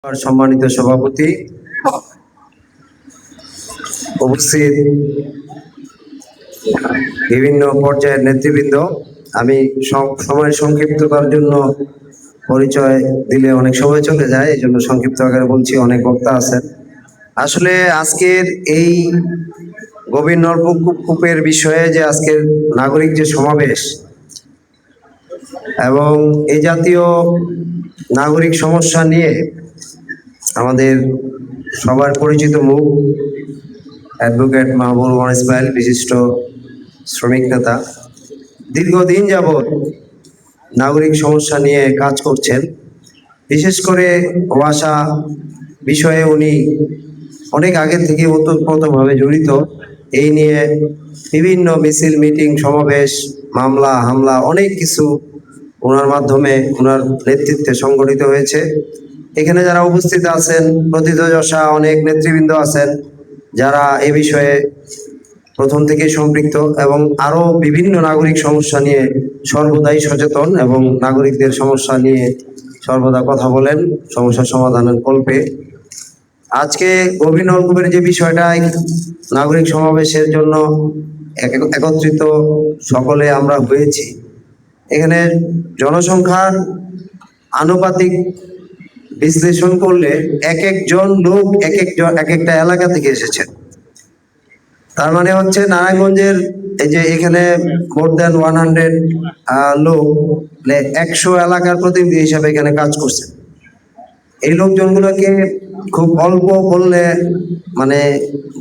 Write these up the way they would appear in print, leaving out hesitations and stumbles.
আর সম্মানিত সভাপতি, উপস্থিত বিভিন্ন পর্যায়ের নেতৃবৃন্দ, আমি সময় সংক্ষিপ্ততার জন্য পরিচয় দিলে অনেক সময় চলে যায়, এই জন্য সংক্ষিপ্ত আকারে বলছি। অনেক বক্তা আছেন। আসলে আজকের এই গভীর নলকূপের বিষয়ে যে আজকের নাগরিক যে সমাবেশ এবং এই জাতীয় নাগরিক সমস্যা নিয়ে আমাদের সবার পরিচিত মুখ অ্যাডভোকেট মাহবুবুর রহমান ইসমাইল, বিশিষ্ট শ্রমিক নেতা, দীর্ঘদিন যাবৎ নাগরিক সমস্যা নিয়ে কাজ করছেন। বিশেষ করে ওয়াসা বিষয়ে উনি অনেক আগে থেকে ওতপ্রোতভাবে জড়িত। এই নিয়ে বিভিন্ন মিছিল, মিটিং, সমাবেশ, মামলা, হামলা অনেক কিছু ওনার মাধ্যমে, ওনার নেতৃত্বে সংগঠিত হয়েছে। এখানে যারা উপস্থিত আছেন, প্রথিতযশা অনেক নেতৃবৃন্দ আছেন যারা এ বিষয়ে প্রথম থেকে সম্পৃক্ত এবং আরো বিভিন্ন নাগরিক সমস্যা নিয়ে সর্বদাই সচেতন এবং নাগরিকদের সমস্যা নিয়ে সর্বদা কথা বলেন সমস্যা সমাধানের কল্পে। আজকে গভীর নলকূপের যে বিষয়টা, নাগরিক সমাবেশের জন্য একত্রিত সকলে আমরা হয়েছি। এখানে জনসংখ্যার আনুপাতিক বিশ্লেষণ করলে এক একজন লোক এক একটা এলাকা থেকে এসেছেন। তার মানে হচ্ছে নারায়ণগঞ্জের এই যে এখানে মোর দেন 100 লোক 100 এলাকার প্রতিনিধি হিসাবে এখানে কাজ করছে। এই লোকজনগুলোকে খুব অল্প বললে মানে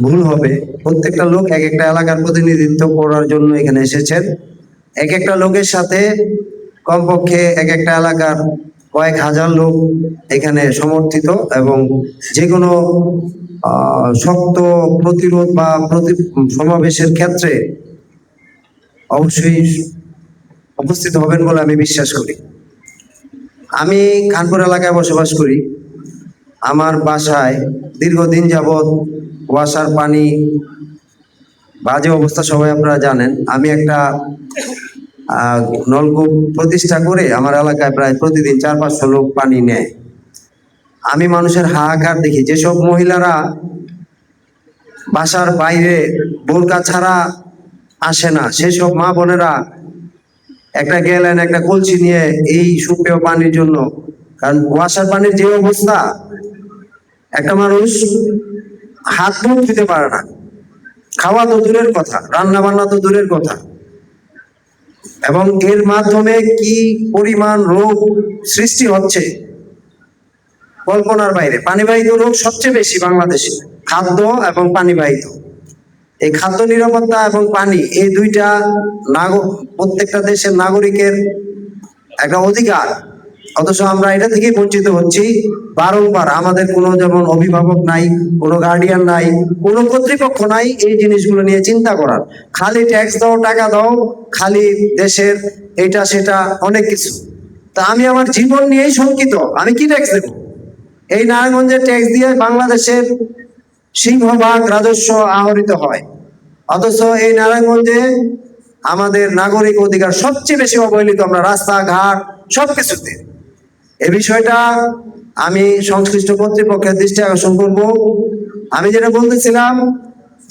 ভুল হবে। প্রত্যেকটা লোক এক একটা এলাকার প্রতিনিধিত্ব করার জন্য এখানে এসেছেন। এক একটা লোকের সাথে কমপক্ষে এক একটা এলাকার কয়েক হাজার লোক এখানে সমর্থিত এবং যে কোনো শক্ত প্রতিরোধ বা সমাবেশের ক্ষেত্রে অবশ্যই উপস্থিত হবেন বলে আমি বিশ্বাস করি। আমি খানপুর এলাকায় বসবাস করি। আমার বাসায় দীর্ঘদিন যাবৎ ওয়াসার পানি বাজে অবস্থা, সবাই আপনারা জানেন। আমি একটা নলকূপ প্রতিষ্ঠা করে আমার এলাকায় প্রায় প্রতিদিন 400-500 লোক পানি নেয়। আমি মানুষের হাহাকার দেখি। যেসব মহিলারা বাসার বাইরে বোরকা ছাড়া আসে না, সেসব মা বোনেরা একটা গেলেন একটা কলসি নিয়ে এই সুপেয় পানির জন্য, কারণ ওয়াসার পানির যে অবস্থা, একটা মানুষ হাত মুখ ধুতে পারে না, খাওয়া তো দূরের কথা, রান্না বান্না তো দূরের কথা। এবং এর মাধ্যমে কি পরিমাণ রোগ সৃষ্টি হচ্ছে কল্পনার বাইরে। পানিবাহিত রোগ সবচেয়ে বেশি বাংলাদেশে, খাদ্য এবং পানিবাহিত। এই খাদ্য নিরাপত্তা এবং পানি, এই দুইটা প্রত্যেকটা দেশের নাগরিকের একটা অধিকার, অথচ আমরা এটা থেকে বঞ্চিত হচ্ছি বারংবার। আমাদের কোনো যেমন অভিভাবক নাই, কোনো গার্ডিয়ান নাই, কোনো কর্তৃপক্ষ নাই এই জিনিসগুলো নিয়ে চিন্তা করার। খালি ট্যাক্স দাও, টাকা দাও, খালি দেশের এটা সেটা অনেক কিছু। তা আমি আমার জীবন নিয়েই শঙ্কিত, আমি কি ট্যাক্স দেবো? এই নারায়ণগঞ্জের ট্যাক্স দিয়ে বাংলাদেশের সিংহভাগ রাজস্ব আহরিত হয়, অথচ এই নারায়ণগঞ্জে আমাদের নাগরিক অধিকার সবচেয়ে বেশি অবহেলিত আমরা, রাস্তাঘাট সবকিছুতে। এই বিষয়টা আমি সংশ্লিষ্ট কর্তৃপক্ষের দৃষ্টি আকর্ষণ করব। আমি যেটা বলতেছিলাম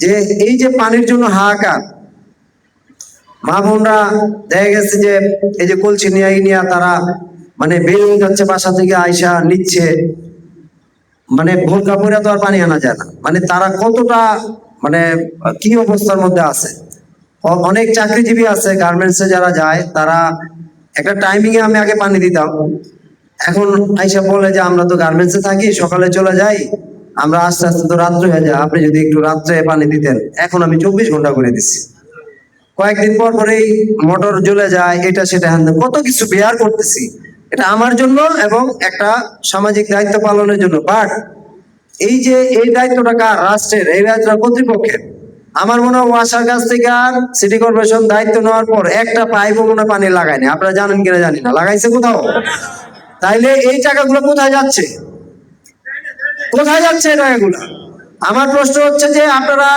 যে এই যে পানির জন্য হাহাকার, মা বোনরা দেখা গেছে যে এই যে কলসি নিয়ে তারা মানে বেরিয়ে যাচ্ছে বাসা থেকে, আয়সা নিচ্ছে, মানে বোরকা পরে তো আর পানি আনা যায় না। মানে তারা কতটা মানে কি অবস্থার মধ্যে আছে। অনেক চাকরিজীবী আছে গার্মেন্টসে যারা যায়, তারা একটা টাইমিং এ আমি আগে পানি দিতাম, এখন আইসা বলে যে আমরা তো গার্মেন্টসে থাকি, সকালে চলে যাই, আমরা আস্তে আস্তে তো রাত্রে হয়ে যায়, আপনি যদি একটু রাত্রে পানি দিতেন। এখন আমি 24 ঘন্টা করে দিচ্ছি। কয়েকদিন পর পরেই মোটর জ্বলে যায়, এটা সেটা কত কিছু বেয়ার করতেছি, এটা আমার জন্য এবং একটা সামাজিক দায়িত্ব পালনের জন্য। বাট এই যে এই দায়িত্বটা কার? রাষ্ট্রের, এই দায়িত্বটা কর্তৃপক্ষের। আমার মনে হয় ওয়াসার কাছ থেকে আর সিটি কর্পোরেশন দায়িত্ব নেওয়ার পর একটা পাইপও মনে পানি লাগায়নি। আপনারা জানেন কিনা জানি না, লাগাইছে কোথাও? তাইলে এই টাকাগুলো কোথায় যাচ্ছে? কোথায় যাচ্ছে এই টাকাগুলো? আমার প্রশ্ন হচ্ছে যে আপনারা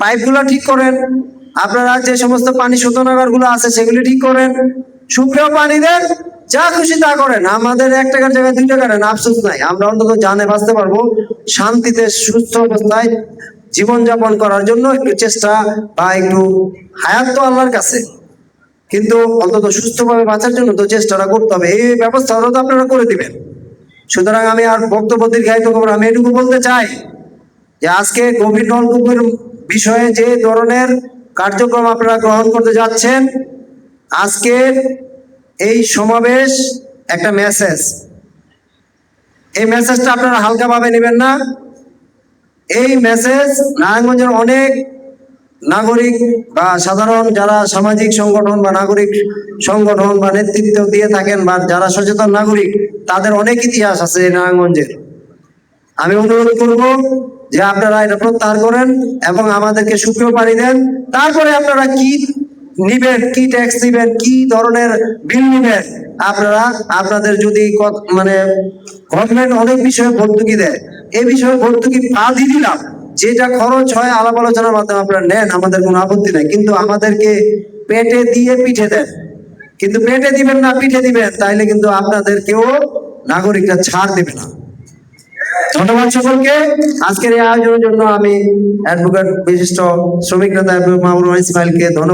পাইপগুলো ঠিক করেন, আপনারা যে সমস্ত পানি শোধনাগার গুলো আছে সেগুলি ঠিক করেন, সুপেয় পানি দেন, যা খুশি তা করেন, আমাদের 1 টাকার জায়গায় 2 টাকা নেন, আফসোস নাই। আমরা অন্তত জানে বাঁচতে পারবো, শান্তিতে সুস্থ অবস্থায় জীবনযাপন করার জন্য একটু চেষ্টা বা একটু, হায়াত তো আল্লাহর কাছে, কিন্তু অন্তত সুস্থভাবে বাঁচার জন্য তো চেষ্টাটা করতে হবে। এই ব্যবস্থাটা তো আপনারা করে দিবেন। সুতরাং আমি আর বক্তব্য দীর্ঘায়িত করবো না। আমি এটুকু বলতে চাই যে আজকে গভীর নলকূপের বিষয়ে যে ধরনের কার্যক্রম আপনারা গ্রহণ করতে যাচ্ছেন, আজকের এই সমাবেশ একটা মেসেজ। এই মেসেজটা আপনারা হালকাভাবে নেবেন না। এই মেসেজ নারায়ণগঞ্জের অনেক নাগরিক বা সাধারণ যারা সামাজিক সংগঠন বা নাগরিক সংগঠন বা নেতৃত্ব দিয়ে থাকেন বা যারা সচেতন নাগরিক, তাদের অনেক ইতিহাস আছে এই নারায়ণগঞ্জের। আমি অনুরোধ করব যে আপনারা এটা প্রত্যাহার করেন এবং আমাদেরকে সুখেও পানি দেন। তারপরে আপনারা কি নিবেন, কি ট্যাক্স নিবেন, কি ধরনের বিল নিবেন, আপনারা আপনাদের যদি মানে গভর্নমেন্ট অনেক বিষয়ে ভর্তুকি দেয়, এই বিষয়ে ভর্তুকি বাদই দিলাম, যেটা খরচ হয় আলাপ আলোচনার মাধ্যমে আপনারা নেন, আমাদের কোনো আপত্তি নাই, কিন্তু আমাদেরকে পেটে দিয়ে পিঠে দেন। কিন্তু পেটে দিবেন না, পিঠে দিবেন, তাইলে কিন্তু আপনাদেরকেও নাগরিকরা ছাড় দেবে না। ধন্যবাদ সকলকে। আজকের এই আয়োজনের জন্য আমি অ্যাডভোকেট বিশিষ্ট শ্রমিক নেতা মাহবুব ইসমাইলকে ধন্যবাদ।